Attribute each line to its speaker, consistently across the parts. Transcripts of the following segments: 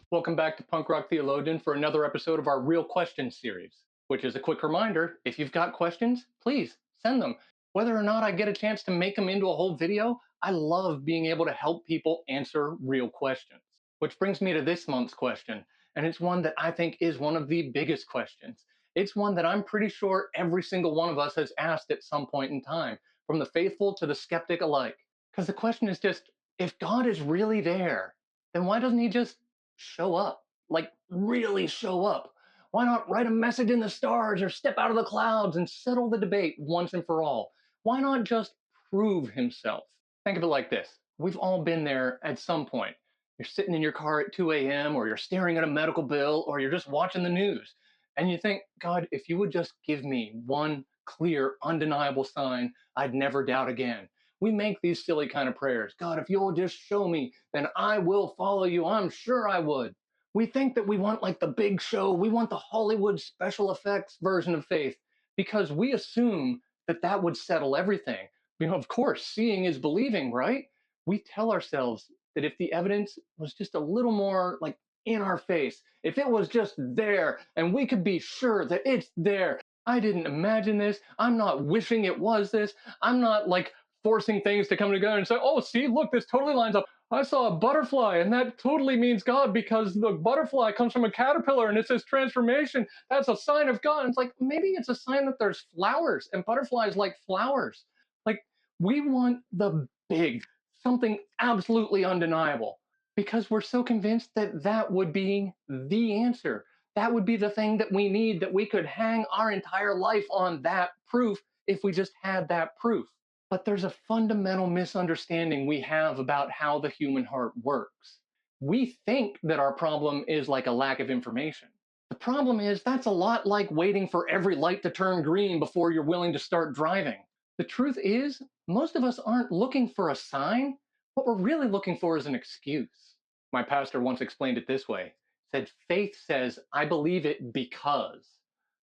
Speaker 1: Welcome back to Punk Rock Theologian for another episode of our Real Questions series, which is a quick reminder, if you've got questions, please send them. Whether or not I get a chance to make them into a whole video, I love being able to help people answer real questions. Which brings me to this month's question, and it's one that I think is one of the biggest questions. It's one that I'm pretty sure every single one of us has asked at some point in time, from the faithful to the skeptic alike. Because the question is just, if God is really there, then why doesn't he just show up? Like, really show up? Why not write a message in the stars or step out of the clouds and settle the debate once and for all? Why not just prove himself? Think of it like this. We've all been there at some point. You're sitting in your car at 2 a.m., or you're staring at a medical bill, or you're just watching the news. And you think, God, if you would just give me one clear, undeniable sign, I'd never doubt again. We make these silly kind of prayers. God, if you'll just show me, then I will follow you. I'm sure I would. We think that we want like the big show. We want the Hollywood special effects version of faith because we assume that that would settle everything. Of course, seeing is believing, right? We tell ourselves that if the evidence was just a little more like in our face, if it was just there and we could be sure that it's there, I didn't imagine this. I'm not wishing it was this. I'm not like forcing things to come together and say, oh, see, look, this totally lines up. I saw a butterfly, and that totally means God because the butterfly comes from a caterpillar and it says transformation. That's a sign of God. And it's like, maybe it's a sign that there's flowers and butterflies like flowers. Like, we want the big, something absolutely undeniable because we're so convinced that that would be the answer. That would be the thing that we need, that we could hang our entire life on that proof if we just had that proof. But there's a fundamental misunderstanding we have about how the human heart works. We think that our problem is like a lack of information. The problem is that's a lot like waiting for every light to turn green before you're willing to start driving. The truth is, most of us aren't looking for a sign. What we're really looking for is an excuse. My pastor once explained it this way. Said, faith says, I believe it because,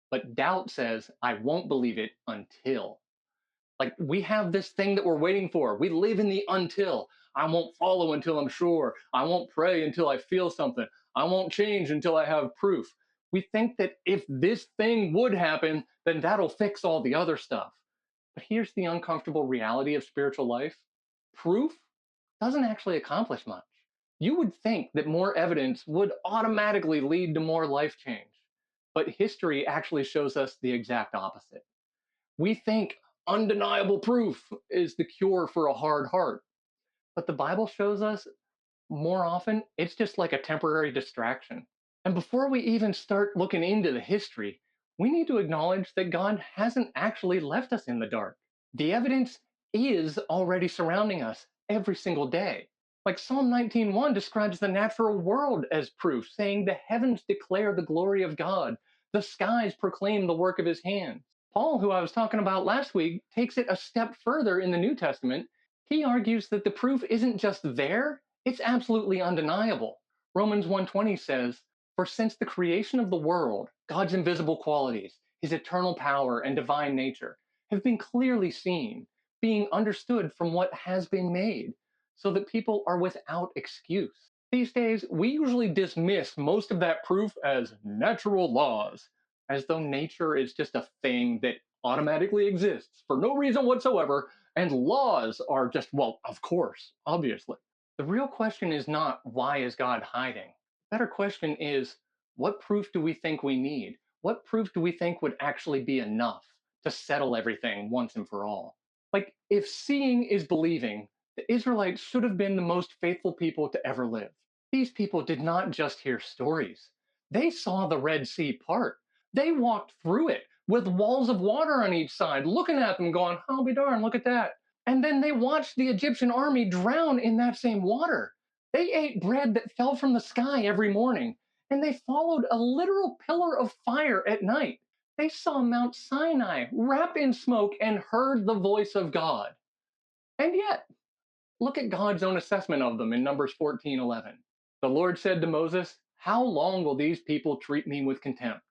Speaker 1: but doubt says, I won't believe it until. Like, we have this thing that we're waiting for. We live in the until. I won't follow until I'm sure. I won't pray until I feel something. I won't change until I have proof. We think that if this thing would happen, then that'll fix all the other stuff. But here's the uncomfortable reality of spiritual life. Proof doesn't actually accomplish much. You would think that more evidence would automatically lead to more life change. But history actually shows us the exact opposite. We think undeniable proof is the cure for a hard heart. But the Bible shows us more often it's just like a temporary distraction. And before we even start looking into the history, we need to acknowledge that God hasn't actually left us in the dark. The evidence is already surrounding us every single day. Like Psalm 19:1 describes the natural world as proof, saying the heavens declare the glory of God, the skies proclaim the work of his hands. Paul, who I was talking about last week, takes it a step further in the New Testament. He argues that the proof isn't just there, it's absolutely undeniable. Romans 1:20 says, "For since the creation of the world, God's invisible qualities, his eternal power and divine nature, have been clearly seen, being understood from what has been made, so that people are without excuse." These days, we usually dismiss most of that proof as natural laws, as though nature is just a thing that automatically exists for no reason whatsoever, and laws are just, well, of course, obviously. The real question is not, why is God hiding? The better question is, what proof do we think we need? What proof do we think would actually be enough to settle everything once and for all? Like, if seeing is believing, the Israelites should have been the most faithful people to ever live. These people did not just hear stories, they saw the Red Sea part. They walked through it with walls of water on each side, looking at them, going, I'll be darned, look at that. And then they watched the Egyptian army drown in that same water. They ate bread that fell from the sky every morning, and they followed a literal pillar of fire at night. They saw Mount Sinai wrapped in smoke and heard the voice of God. And yet, look at God's own assessment of them in Numbers 14:11. The Lord said to Moses, how long will these people treat me with contempt?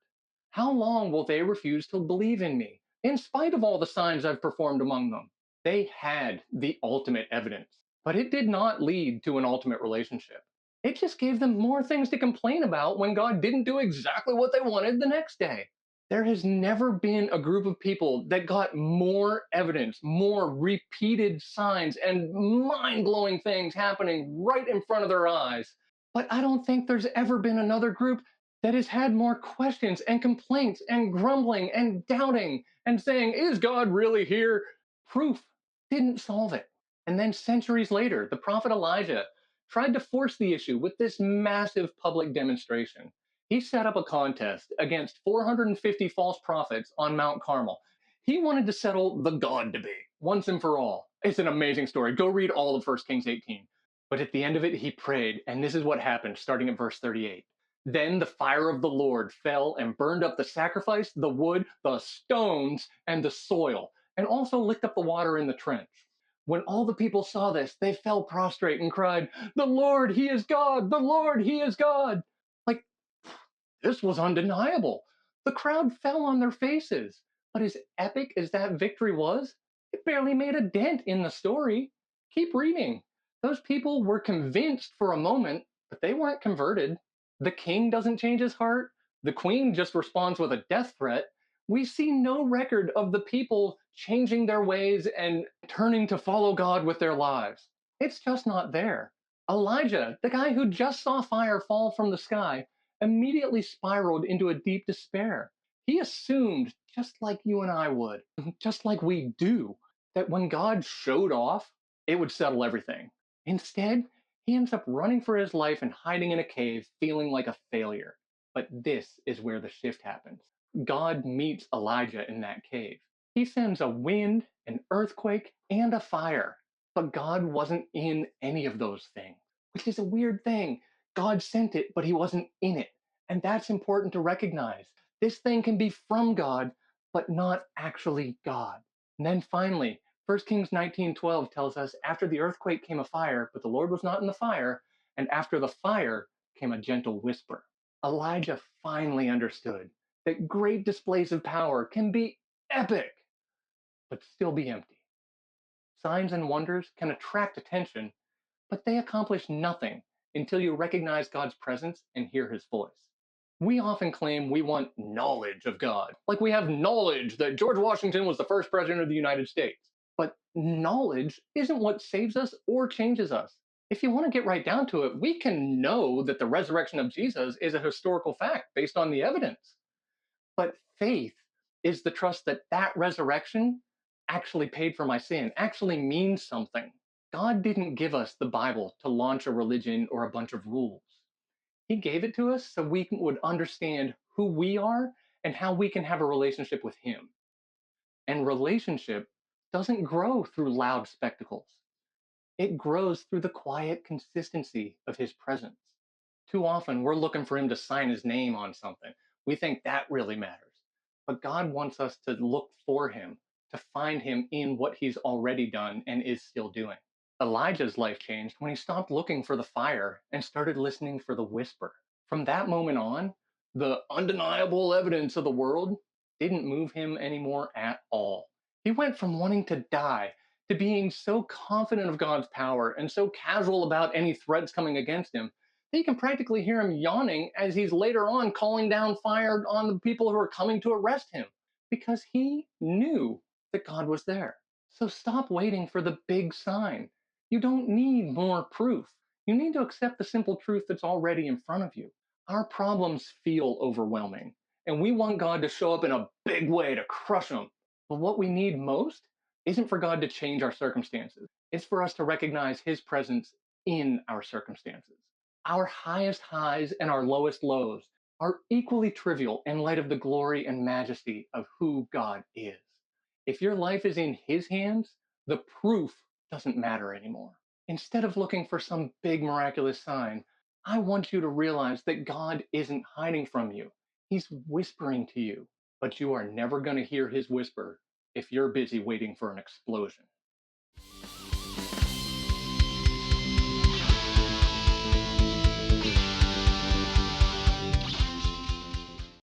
Speaker 1: How long will they refuse to believe in me, in spite of all the signs I've performed among them? They had the ultimate evidence, but it did not lead to an ultimate relationship. It just gave them more things to complain about when God didn't do exactly what they wanted the next day. There has never been a group of people that got more evidence, more repeated signs, and mind blowing things happening right in front of their eyes. But I don't think there's ever been another group that has had more questions and complaints and grumbling and doubting and saying, is God really here? Proof didn't solve it. And then centuries later, the prophet Elijah tried to force the issue with this massive public demonstration. He set up a contest against 450 false prophets on Mount Carmel. He wanted to settle the God debate once and for all. It's an amazing story. Go read all of 1 Kings 18. But at the end of it, he prayed, and this is what happened, starting at verse 38. Then the fire of the Lord fell and burned up the sacrifice, the wood, the stones, and the soil, and also licked up the water in the trench. When all the people saw this, they fell prostrate and cried, the Lord, he is God! The Lord, he is God! Like, this was undeniable. The crowd fell on their faces. But as epic as that victory was, it barely made a dent in the story. Keep reading. Those people were convinced for a moment, but they weren't converted. The king doesn't change his heart. The queen just responds with a death threat. We see no record of the people changing their ways and turning to follow God with their lives. It's just not there. Elijah, the guy who just saw fire fall from the sky, immediately spiraled into a deep despair. He assumed, just like you and I would, just like we do, that when God showed off, it would settle everything. Instead, he ends up running for his life and hiding in a cave, feeling like a failure. But this is where the shift happens. God meets Elijah in that cave. He sends a wind, an earthquake, and a fire. But God wasn't in any of those things, which is a weird thing. God sent it, but he wasn't in it. And that's important to recognize. This thing can be from God, but not actually God. And then finally, 1 Kings 19:12 tells us, after the earthquake came a fire, but the Lord was not in the fire, and after the fire came a gentle whisper. Elijah finally understood that great displays of power can be epic, but still be empty. Signs and wonders can attract attention, but they accomplish nothing until you recognize God's presence and hear his voice. We often claim we want knowledge of God, like we have knowledge that George Washington was the first president of the United States. But knowledge isn't what saves us or changes us. If you want to get right down to it, we can know that the resurrection of Jesus is a historical fact based on the evidence. But faith is the trust that that resurrection actually paid for my sin, actually means something. God didn't give us the Bible to launch a religion or a bunch of rules. He gave it to us so we would understand who we are and how we can have a relationship with him. And relationship doesn't grow through loud spectacles. It grows through the quiet consistency of his presence. Too often, we're looking for him to sign his name on something. We think that really matters. But God wants us to look for him, to find him in what he's already done and is still doing. Elijah's life changed when he stopped looking for the fire and started listening for the whisper. From that moment on, the undeniable evidence of the world didn't move him anymore at all. He went from wanting to die to being so confident of God's power and so casual about any threats coming against him that you can practically hear him yawning as he's later on calling down fire on the people who are coming to arrest him because he knew that God was there. So stop waiting for the big sign. You don't need more proof. You need to accept the simple truth that's already in front of you. Our problems feel overwhelming, and we want God to show up in a big way to crush them. But what we need most isn't for God to change our circumstances, it's for us to recognize his presence in our circumstances. Our highest highs and our lowest lows are equally trivial in light of the glory and majesty of who God is. If your life is in his hands, the proof doesn't matter anymore. Instead of looking for some big miraculous sign, I want you to realize that God isn't hiding from you. He's whispering to you, but you are never going to hear his whisper if you're busy waiting for an explosion.